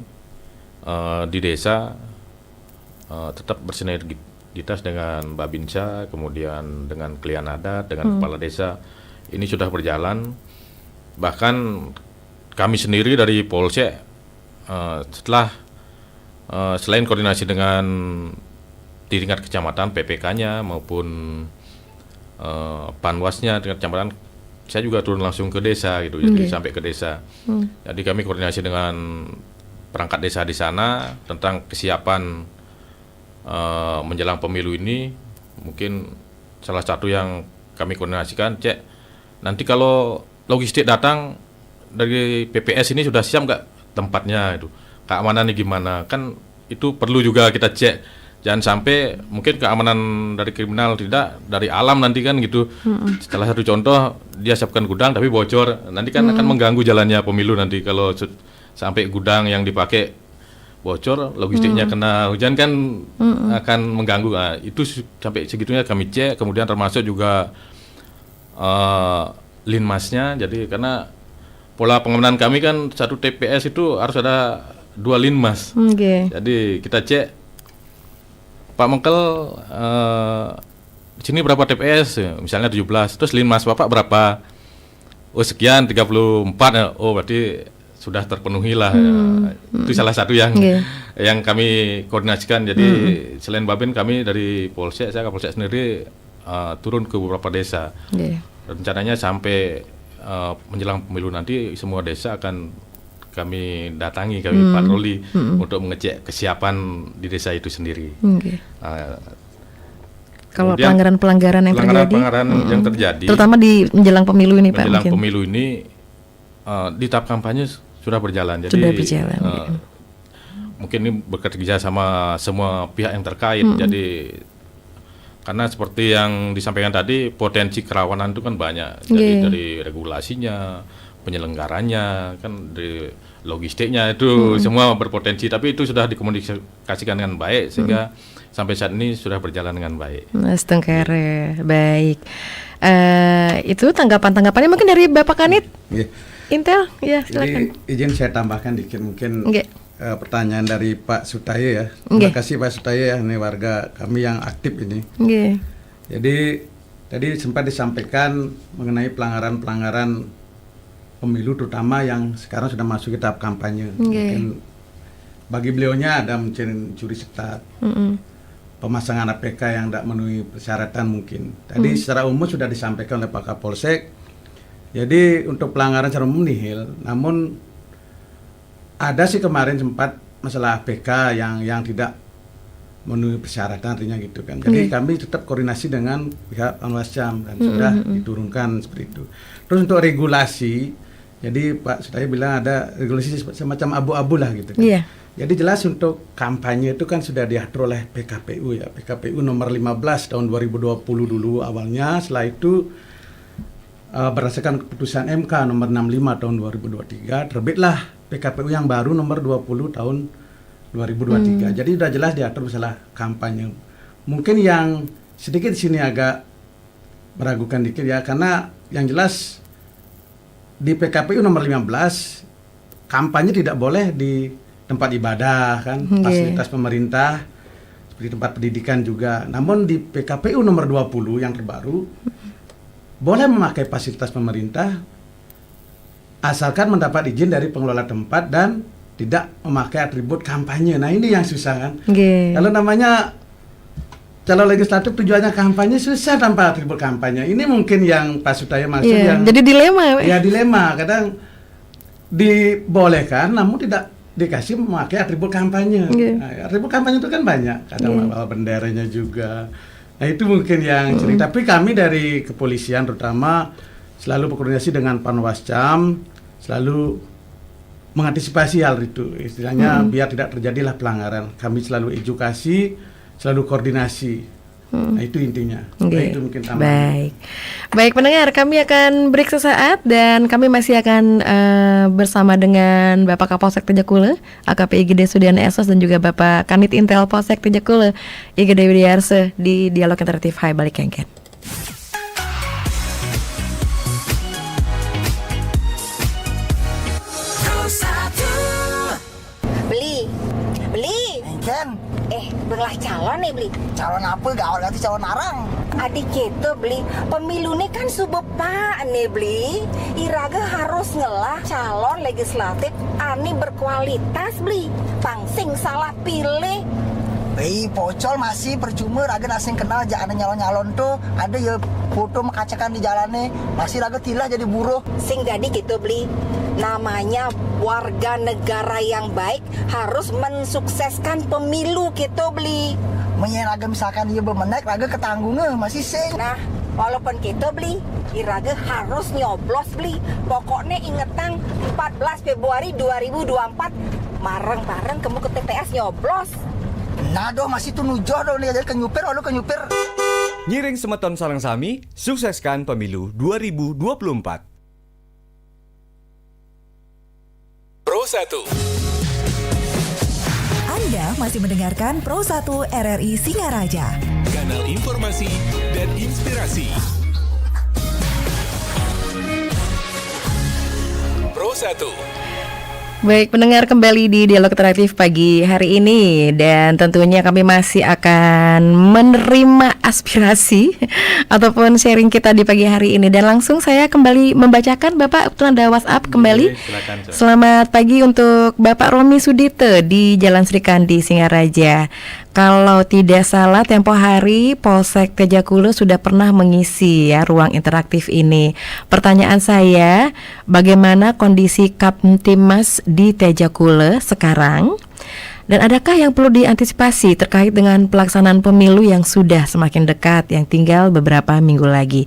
di desa tetap bersinergitas dengan Babinsa, kemudian dengan klien adat, dengan kepala desa. Ini sudah berjalan. Bahkan kami sendiri dari Polsek setelah selain koordinasi dengan di tingkat kecamatan PPK-nya maupun Panwasnya tingkat kecamatan, saya juga turun langsung ke desa gitu, jadi sampai ke desa. Jadi kami koordinasi dengan perangkat desa di sana tentang kesiapan menjelang pemilu ini. Mungkin salah satu yang kami koordinasikan, cek nanti kalau logistik datang dari PPS ini sudah siap nggak tempatnya, itu keamanannya gimana, kan itu perlu juga kita cek. Jangan sampai mungkin keamanan dari kriminal, tidak dari alam nanti kan gitu. Setelah satu contoh, dia siapkan gudang tapi bocor, nanti kan akan mengganggu jalannya pemilu nanti. Kalau sampai gudang yang dipakai bocor, logistiknya kena hujan kan akan mengganggu. Nah, itu sampai segitunya kami cek. Kemudian termasuk juga linmasnya. Jadi karena pola pengamanan kami kan satu TPS itu harus ada 2 linmas. Jadi kita cek, Pak Mengkel di sini berapa TPS? Misalnya 17. Terus linmas Bapak berapa? Oh sekian, 34. Oh berarti sudah terpenuhi lah. Itu salah satu yang kami koordinasikan. Jadi selain Babin, kami dari Polsek, saya Kapolsek sendiri turun ke beberapa desa. Rencananya sampai menjelang pemilu nanti semua desa akan kami datangi, kami patroli untuk mengecek kesiapan di desa itu sendiri. Kalau pelanggaran yang terjadi, terutama di menjelang pemilu ini, Pak. Menjelang pemilu ini di tahap kampanye sudah berjalan. Jadi sudah berjalan. Mungkin ini bekerja sama semua pihak yang terkait. Jadi karena seperti yang disampaikan tadi, potensi kerawanan itu kan banyak. Jadi dari regulasinya, penyelenggaranya, kan dari logistiknya itu semua berpotensi, tapi itu sudah dikomunikasikan dengan baik sehingga sampai saat ini sudah berjalan dengan baik. Mas Tengkere, baik. Itu tanggapannya mungkin dari Bapak Kanit, Intel, ya silakan. Jadi izin saya tambahkan dikit mungkin pertanyaan dari Pak Sutaye ya. Terima kasih Pak Sutaye ya, ini warga kami yang aktif ini. Jadi tadi sempat disampaikan mengenai pelanggaran pemilu, terutama yang sekarang sudah masuk ke tahap kampanye. Mungkin bagi beliaunya ada mencuri setat, pemasangan APK yang tidak memenuhi persyaratan mungkin. Tadi secara umum sudah disampaikan oleh Pak Kapolsek. Jadi untuk pelanggaran secara umum nihil, namun ada sih kemarin sempat masalah APK yang tidak memenuhi persyaratan, artinya gitu kan. Jadi kami tetap koordinasi dengan pihak Panwascam dan sudah diturunkan seperti itu. Terus untuk regulasi, jadi Pak Sutaya bilang ada regulasi semacam abu-abu lah gitu kan. Jadi jelas untuk kampanye itu kan sudah diatur oleh PKPU ya. PKPU nomor 15 tahun 2020 dulu awalnya, setelah itu berdasarkan keputusan MK nomor 65 tahun 2023 terbitlah PKPU yang baru nomor 20 tahun 2023. Jadi sudah jelas diatur masalah kampanye. Mungkin yang sedikit di sini agak meragukan dikit ya, karena yang jelas di PKPU nomor 15 kampanye tidak boleh di tempat ibadah kan, fasilitas pemerintah seperti tempat pendidikan juga. Namun di PKPU nomor 20 yang terbaru boleh memakai fasilitas pemerintah asalkan mendapat izin dari pengelola tempat dan tidak memakai atribut kampanye. Nah ini yang susah kan. Kalau namanya calon legislatif tujuannya kampanye, susah tanpa atribut kampanye. Ini mungkin yang Pak Sutaya maksud yang jadi dilema. Ya dilema, kadang dibolehkan namun tidak dikasih memakai atribut kampanye. Nah, atribut kampanye itu kan banyak, kadang bawa benderanya juga, Nah itu mungkin yang sering. Tapi kami dari kepolisian terutama selalu berkoordinasi dengan Panwascham, selalu mengantisipasi hal itu. Istilahnya biar tidak terjadilah pelanggaran. Kami selalu edukasi, selalu koordinasi. Nah itu intinya. Okay. Itu mungkin tambahan. Baik pendengar, kami akan break sesaat dan kami masih akan bersama dengan Bapak Kapolsek Tejakule, AKP IGD Sudiana Esos, dan juga Bapak Kanit Intel Polsek Tejakule, IGD Widiarse, di Dialog Interaktif Hai Balik Kengken. Beli Engken belah calon nih beli. Calon apa gaul ganti calon arang. Adik kita beli pemilu nih kan subepa nih beli. Iraga harus ngelah calon legislatif ani berkualitas beli. Pangsing salah pilih. Pocol masih percuma raga asing kenal jangan nyalon-nyalon tuh. Ada ya foto mekacakan di jalannya. Masih raga tilah jadi buruh. Sing jadi gitu beli. Namanya warga negara yang baik harus mensukseskan pemilu gitu beli. Raga misalkan dia bermenek raga ketanggungan masih sing. Nah, walaupun gitu beli, iraga harus nyoblos beli. Pokoknya ingetan 14 Februari 2024 bareng-bareng kamu ke TPS nyoblos. Nah doh masih tuh nujoh dong nih jadi kenyupir, kenyupir. Ngiring semeton sareng sami, sukseskan pemilu 2024. Pro 1. Anda masih mendengarkan Pro 1 RRI Singaraja. Kanal informasi dan inspirasi. Pro 1. Baik pendengar, kembali di Dialog Interaktif pagi hari ini, dan tentunya kami masih akan menerima aspirasi ataupun sharing kita di pagi hari ini, dan langsung saya kembali membacakan Bapak ada WhatsApp kembali. Silakan, Selamat pagi untuk Bapak Romi Sudite di Jalan Srikandi Singaraja. Kalau tidak salah tempo hari Polsek Tejakule sudah pernah mengisi ya ruang interaktif ini. Pertanyaan saya, bagaimana kondisi Kaptimmas di Tejakule sekarang? Dan adakah yang perlu diantisipasi terkait dengan pelaksanaan pemilu yang sudah semakin dekat, yang tinggal beberapa minggu lagi?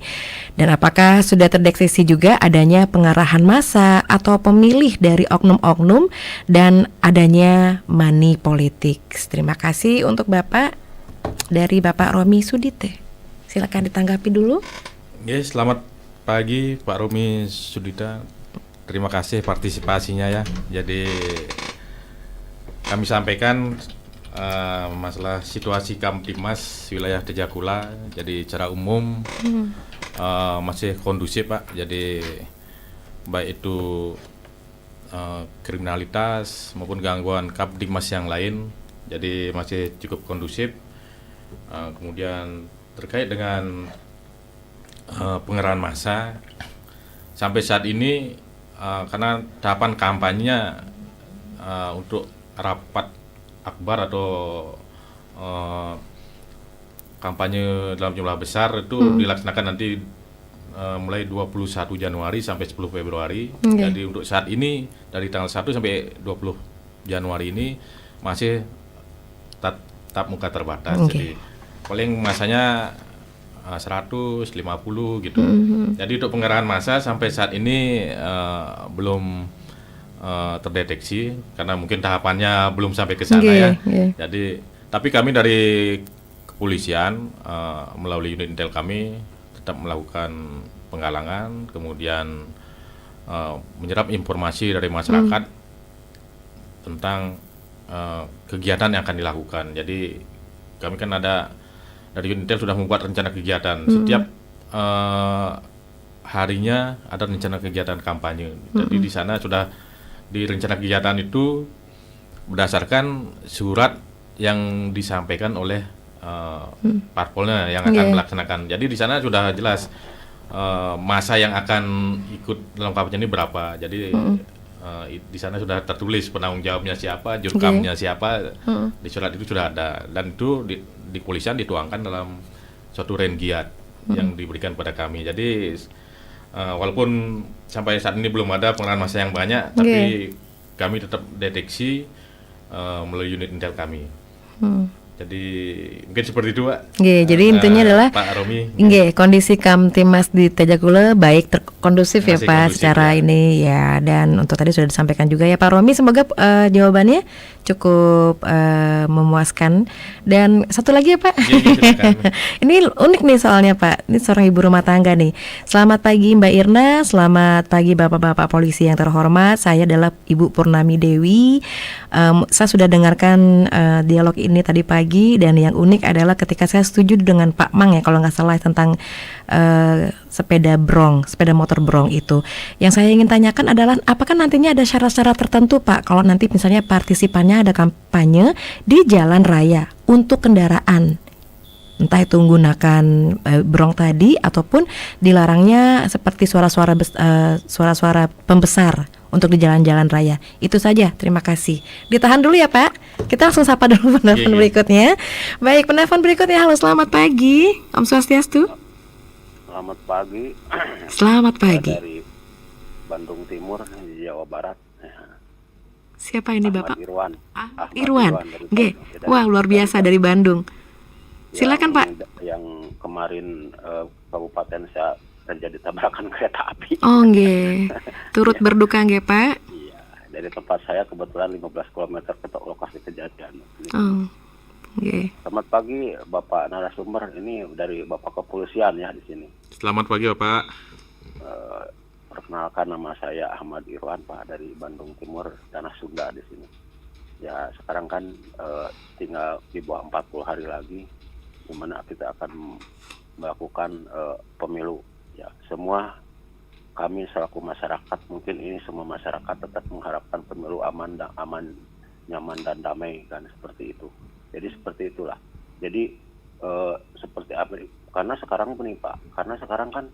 Dan apakah sudah terdeteksi juga adanya pengarahan massa atau pemilih dari oknum-oknum dan adanya money politik? Terima kasih untuk Bapak, dari Bapak Romi Sudite. Silakan ditanggapi dulu. Selamat pagi Pak Romi Sudita. Terima kasih partisipasinya ya. Jadi kami sampaikan masalah situasi Kamtibmas wilayah Tejakula. Jadi secara umum masih kondusif Pak. Jadi baik itu kriminalitas maupun gangguan Kamtibmas yang lain. Jadi masih cukup kondusif. Kemudian terkait dengan pengerahan massa sampai saat ini karena tahapan kampanyenya untuk rapat akbar atau kampanye dalam jumlah besar itu dilaksanakan nanti mulai 21 Januari sampai 10 Februari. Jadi untuk saat ini dari tanggal 1 sampai 20 Januari ini masih tatap muka terbatas. Jadi paling masanya 150 gitu. Jadi untuk pengerahan massa sampai saat ini belum terdeteksi karena mungkin tahapannya belum sampai ke sana ya. Jadi tapi kami dari kepolisian melalui unit intel kami tetap melakukan penggalangan, kemudian menyerap informasi dari masyarakat tentang kegiatan yang akan dilakukan. Jadi kami kan ada dari unit intel sudah membuat rencana kegiatan. Setiap harinya ada rencana kegiatan kampanye. Jadi di sana sudah di rencana kegiatan itu berdasarkan surat yang disampaikan oleh parpolnya yang akan melaksanakan. Jadi di sana sudah jelas masa yang akan ikut dalam kampanye ini berapa. Jadi di sana sudah tertulis penanggung jawabnya siapa, jurkamnya siapa. Di surat itu sudah ada, dan itu di kepolisian dituangkan dalam suatu rengiat yang diberikan pada kami. Jadi walaupun sampai saat ini belum ada pengerahan massa yang banyak, tapi kami tetap deteksi melalui unit intel kami. Jadi mungkin seperti itu, Pak. Jadi intinya adalah Pak Romi. Kondisi Kamtimas di Tejakula baik kondusif ya Masih Pak kondusif, secara ini ya, dan untuk tadi sudah disampaikan juga ya Pak Romi, semoga jawabannya cukup memuaskan. Dan satu lagi ya Pak. Ini unik nih soalnya Pak. Ini seorang ibu rumah tangga nih. Selamat pagi Mbak Irna, selamat pagi Bapak-bapak polisi yang terhormat. Saya adalah Ibu Purnami Dewi. Saya sudah dengarkan dialog ini tadi pagi, dan yang unik adalah ketika saya setuju dengan Pak Mang ya kalau nggak salah tentang sepeda motor brong itu. Yang saya ingin tanyakan adalah apakah nantinya ada syarat-syarat tertentu Pak kalau nanti misalnya partisipannya ada kampanye di jalan raya untuk kendaraan, entah itu menggunakan brong tadi ataupun dilarangnya seperti suara-suara pembesar untuk di jalan-jalan raya. Itu saja, terima kasih. Ditahan dulu ya Pak. Kita langsung sapa dulu penelpon berikutnya. Baik, penelpon berikutnya. Halo, selamat pagi. Om Swastiastu. Selamat pagi. Selamat pagi. Dari Bandung Timur di Jawa Barat. Siapa ini Bapak? Irwan. Irwan. Wah, luar biasa dari Bandung. Silakan Pak. Yang kemarin kabupaten saya terjadi tabrakan kereta api. Oh nggih. Turut berduka nggih Pak? Iya, dari tempat saya kebetulan 15 km ke lokasi kejadian. Oh. Nggih. Selamat pagi Bapak narasumber, ini dari Bapak Kepolisian ya di sini. Selamat pagi Bapak. Perkenalkan, nama saya Ahmad Irwan Pak, dari Bandung Timur, Tanah Sunda di sini. Ya sekarang kan tinggal di bawah 40 hari lagi, di mana kita akan melakukan pemilu. Ya semua kami selaku masyarakat, mungkin ini semua masyarakat tetap mengharapkan pemilu aman, nyaman dan damai kan, seperti itu. Jadi seperti itulah. Jadi seperti apa? Karena sekarang begini Pak, karena sekarang kan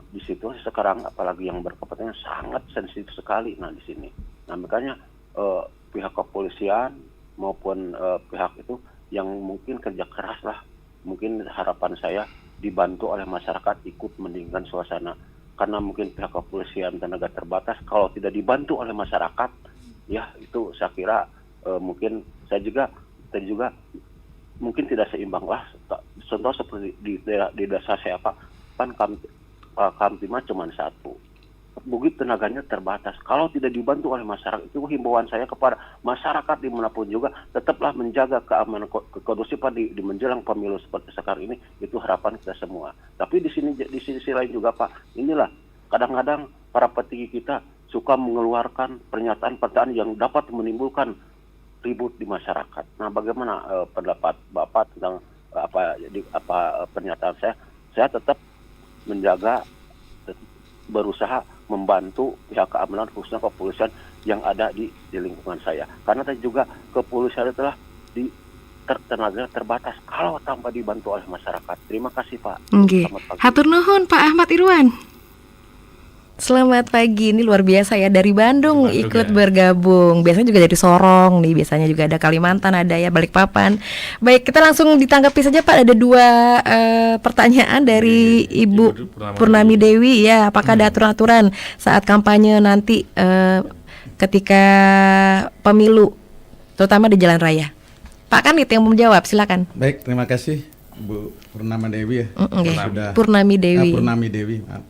di situasi sekarang apalagi yang berkepentingan sangat sensitif sekali. Nah di sini, nah makanya pihak kepolisian maupun pihak itu yang mungkin kerja keras lah, mungkin harapan saya dibantu oleh masyarakat ikut mendinginkan suasana. Karena mungkin pihak kepolisian tenaga terbatas, kalau tidak dibantu oleh masyarakat, ya itu saya kira mungkin saya juga mungkin tidak seimbang lah. Contoh seperti di desa saya Pak, kan Kamtimas cuma satu, begitu tenaganya terbatas. Kalau tidak dibantu oleh masyarakat, itu himbauan saya kepada masyarakat dimanapun juga, tetaplah menjaga keamanan kondusifan di menjelang pemilu seperti sekarang ini. Itu harapan kita semua. Tapi di sisi lain juga Pak, inilah kadang-kadang para petinggi kita suka mengeluarkan pernyataan-pernyataan yang dapat menimbulkan ribut di masyarakat. Nah, bagaimana pendapat Bapak tentang pernyataan saya? Saya tetap menjaga, berusaha membantu pihak keamanan khususnya kepolisian yang ada di lingkungan saya. Karena tadi juga kepolisian telah tenaga terbatas kalau tanpa dibantu oleh masyarakat. Terima kasih Pak. Nggih. Hatur nuhun Pak Ahmad Irwan. Selamat pagi, ini luar biasa ya, dari Bandung ikut bergabung. Biasanya juga dari Sorong nih, biasanya juga ada Kalimantan, ada ya Balikpapan. Baik, kita langsung ditanggapi saja Pak. Ada dua pertanyaan dari Ibu Purnami Dewi ya. Apakah ada aturan-aturan saat kampanye nanti ketika pemilu, terutama di jalan raya? Pak Kanit yang mau menjawab, silakan. Baik, terima kasih Bu Purnama Dewi ya. Sudah Purnami Dewi. Purnami Dewi, maaf.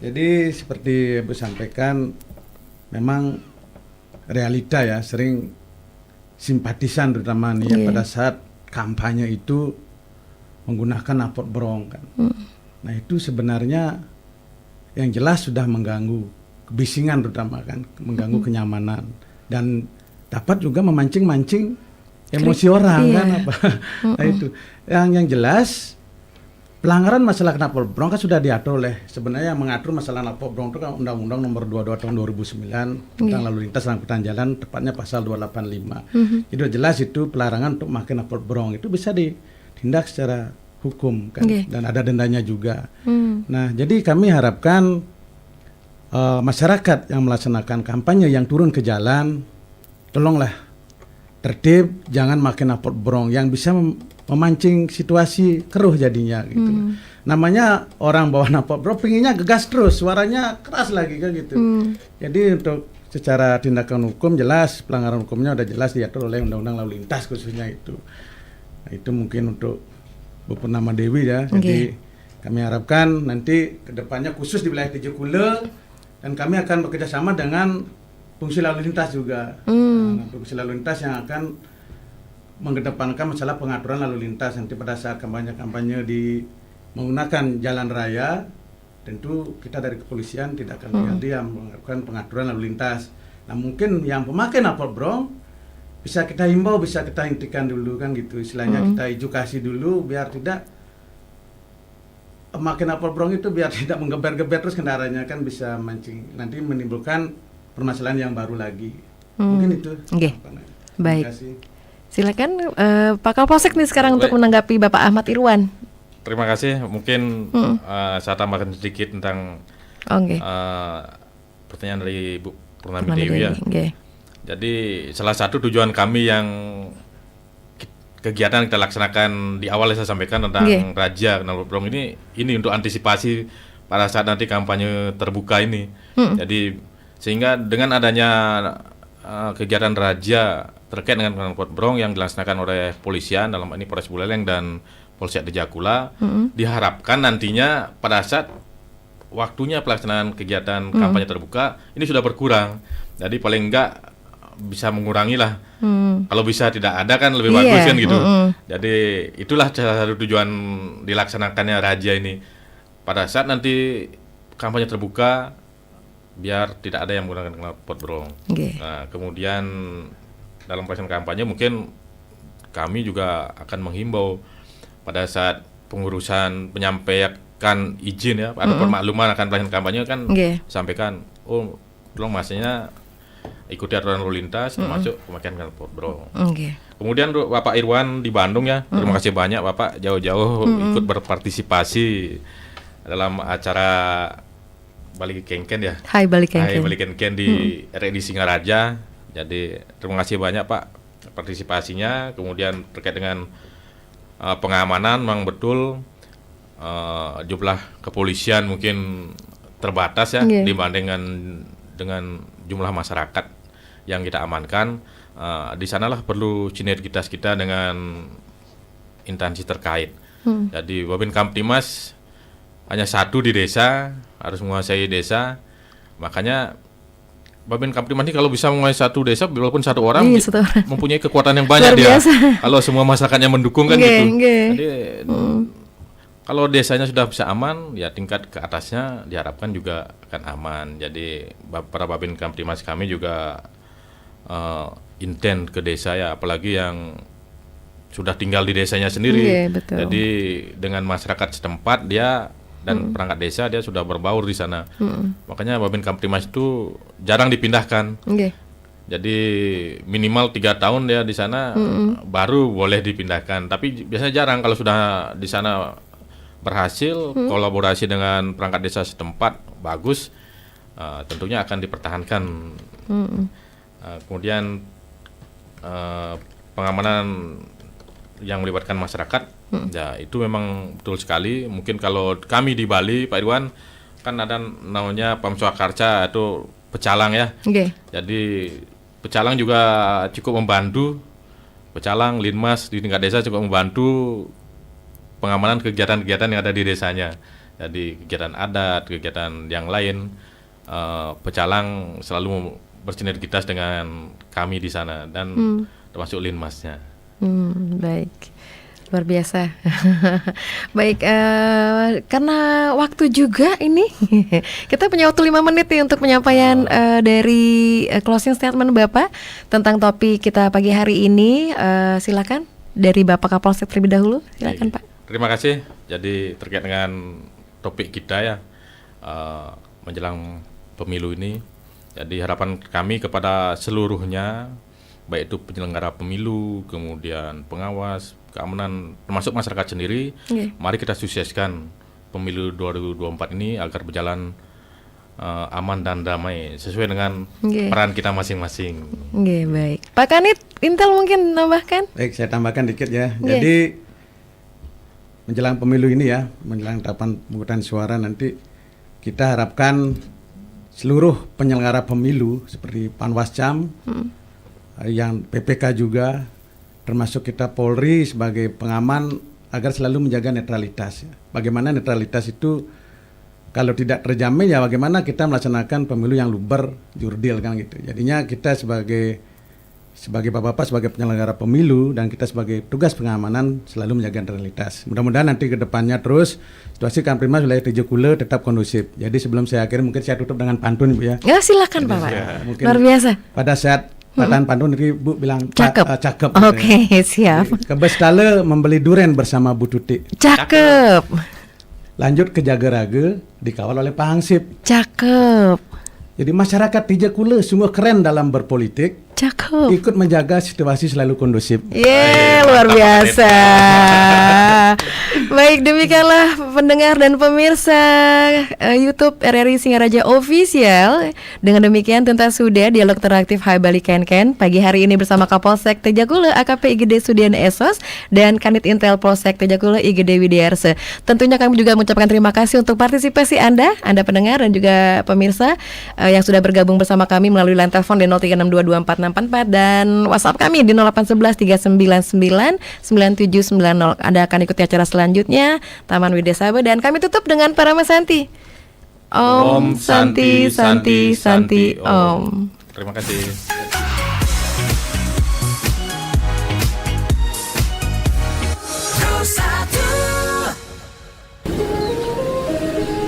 Jadi seperti Ibu sampaikan, memang realita ya, sering simpatisan terutama nih ya, pada saat kampanye itu menggunakan knalpot brong kan. Nah itu sebenarnya yang jelas sudah mengganggu kebisingan terutama kan, mengganggu kenyamanan, dan dapat juga memancing-mancing emosi orang kan apa. Nah itu yang jelas pelanggaran masalah knalpot brong kan sudah diatur oleh, sebenarnya yang mengatur masalah knalpot brong itu kan Undang-Undang Nomor 22 Tahun 2009 tentang lalu lintas dan angkutan jalan, tepatnya pasal 285. Jadi jelas itu pelarangan untuk memakai knalpot brong itu bisa ditindak secara hukum kan, dan ada dendanya juga. Nah, jadi kami harapkan masyarakat yang melaksanakan kampanye yang turun ke jalan, tolonglah tertib, jangan makin knalpot brong yang bisa memancing situasi keruh jadinya gitu. namanya orang bawa knalpot bro, pinginnya gegas terus, suaranya keras lagi kan gitu. Jadi untuk secara tindakan hukum jelas, pelanggaran hukumnya udah jelas diatur oleh Undang-Undang Lalu Lintas khususnya itu. Nah, itu mungkin untuk Bu Purnama Dewi ya. Jadi kami harapkan nanti kedepannya khusus di wilayah Tejukula, dan kami akan bekerjasama dengan fungsi lalu lintas juga. Fungsi lalu lintas yang akan mengedepankan masalah pengaturan lalu lintas nanti pada saat kampanye-kampanye di menggunakan jalan raya. Tentu kita dari kepolisian tidak akan tinggal diam melakukan pengaturan lalu lintas. Nah mungkin yang pemakai knalpot brong bisa kita himbau, bisa kita hentikan dulu kan gitu, istilahnya kita edukasi dulu biar tidak memakai knalpot brong itu, biar tidak menggeber-geber terus kendaraannya, kan bisa mancing nanti menimbulkan permasalahan yang baru lagi. Mungkin itu. Baik. Silakan Pak Kapolsek nih sekarang untuk menanggapi Bapak Ahmad Irwan. Terima kasih. Mungkin saya tambahkan sedikit tentang pertanyaan dari Bu Purnama Dewi ya. Jadi salah satu tujuan kami yang kegiatan kita laksanakan di awal saya sampaikan tentang Raja knalpot brong ini untuk antisipasi pada saat nanti kampanye terbuka ini. Jadi sehingga dengan adanya kegiatan Raja terkait dengan knalpot brong yang dilaksanakan oleh polisian, dalam ini Polres Buleleng dan Polsek Tejakula, diharapkan nantinya pada saat waktunya pelaksanaan kegiatan kampanye terbuka ini sudah berkurang. Jadi paling enggak bisa mengurangi lah. Kalau bisa tidak ada kan lebih bagus kan gitu. Jadi itulah salah satu tujuan dilaksanakannya Raja ini. Pada saat nanti kampanye terbuka, biar tidak ada yang menggunakan knalpot brong. Nah, kemudian dalam pelaksanaan kampanye mungkin kami juga akan menghimbau pada saat pengurusan penyampaikan izin ya atau permakluman akan pelaksanaan kampanye kan sampaikan, tolong masnya ikuti aturan lalu lintas termasuk pemakaian knalpot brong. Kemudian Bapak Irwan di Bandung ya, terima kasih banyak Bapak jauh-jauh ikut berpartisipasi dalam acara Bali Kengken ya. Hai Bali Kengken. Hai Bali Kengken di RRI Singaraja. Jadi terima kasih banyak Pak partisipasinya. Kemudian terkait dengan pengamanan memang betul jumlah kepolisian mungkin terbatas ya dibandingkan dengan jumlah masyarakat yang kita amankan. Di sanalah perlu sinergitas kita dengan instansi terkait. Jadi Babin Kamtibmas hanya satu di desa, harus menguasai desa. Makanya Babin Kamtibmas ini kalau bisa menguasai satu desa, walaupun satu orang mempunyai kekuatan yang banyak dia. Kalau semua masyarakatnya mendukung kan gitu. Jadi kalau desanya sudah bisa aman, ya tingkat ke atasnya diharapkan juga akan aman. Jadi para Babin Kamtibmas kami juga intent ke desa ya, apalagi yang sudah tinggal di desanya sendiri. Jadi dengan masyarakat setempat dia dan perangkat desa dia sudah berbaur di sana. Makanya Babin Kamtibmas itu jarang dipindahkan. Jadi minimal 3 tahun dia di sana baru boleh dipindahkan. Tapi biasanya jarang kalau sudah di sana berhasil kolaborasi dengan perangkat desa setempat bagus, tentunya akan dipertahankan. Kemudian pengamanan yang melibatkan masyarakat, ya itu memang betul sekali. Mungkin kalau kami di Bali, Pak Irwan, kan ada namanya Pamswakarsa atau pecalang ya. Jadi pecalang juga cukup membantu. Pecalang, Linmas di tingkat desa cukup membantu pengamanan kegiatan-kegiatan yang ada di desanya. Jadi kegiatan adat, kegiatan yang lain, pecalang selalu bersinergitas dengan kami di sana dan termasuk Linmasnya. Baik, luar biasa. Baik, karena waktu juga ini kita punya waktu 5 menit nih untuk penyampaian dari closing statement Bapak tentang topik kita pagi hari ini. Silakan dari Bapak Kapolsek terlebih dahulu. Silakan Pak. Terima kasih. Jadi terkait dengan topik kita ya, menjelang pemilu ini. Jadi harapan kami kepada seluruhnya, baik itu penyelenggara pemilu, kemudian pengawas, keamanan, termasuk masyarakat sendiri, mari kita sukseskan pemilu 2024 ini agar berjalan aman dan damai sesuai dengan peran kita masing-masing. Baik. Pak Kanit, Intel mungkin tambahkan? Baik, saya tambahkan dikit ya. Jadi menjelang pemilu ini ya, menjelang tahapan pemungutan suara nanti, kita harapkan seluruh penyelenggara pemilu seperti Panwascam, yang PPK juga, termasuk kita Polri sebagai pengaman agar selalu menjaga netralitas. Bagaimana netralitas itu kalau tidak terjamin ya bagaimana kita melaksanakan pemilu yang luber, jurdil kan gitu. Jadinya kita sebagai Bapak-Bapak sebagai penyelenggara pemilu dan kita sebagai tugas pengamanan selalu menjaga netralitas. Mudah-mudahan nanti ke depannya terus situasi Kamtipmas wilayah Tejakula tetap kondusif. Jadi sebelum saya akhiri mungkin saya tutup dengan pantun Bu ya. Ya silakan Pak. Luar biasa. Pada saat patahan pantun nanti Bu bilang cakep. Cakep. Oke, siap. Kebes Tale membeli duren bersama Bu Tuti. Cakep. Lanjut ke Jagaraga dikawal oleh Pak Hangsip. Cakep. Jadi masyarakat Tejakula sungguh keren dalam berpolitik. Cakep. Ikut menjaga situasi selalu kondusif. Luar biasa. Baik, demikianlah pendengar dan pemirsa YouTube RRI Singaraja Official. Dengan demikian tuntas sudah dialog interaktif Hai Bali Ken pagi hari ini bersama Kapolsek Tejakula AKP IGD Sudian Esos dan Kanit Intel Polsek Tejakula IGD Widiarse. Tentunya kami juga mengucapkan terima kasih untuk partisipasi Anda pendengar dan juga pemirsa yang sudah bergabung bersama kami melalui line telepon di 03622464 dan WhatsApp kami di 081139999790. Anda akan ikuti acara selanjutnya Taman Widya Sabha dan kami tutup dengan Parama Santi. Om Santi Santi Santi Om. Terima kasih.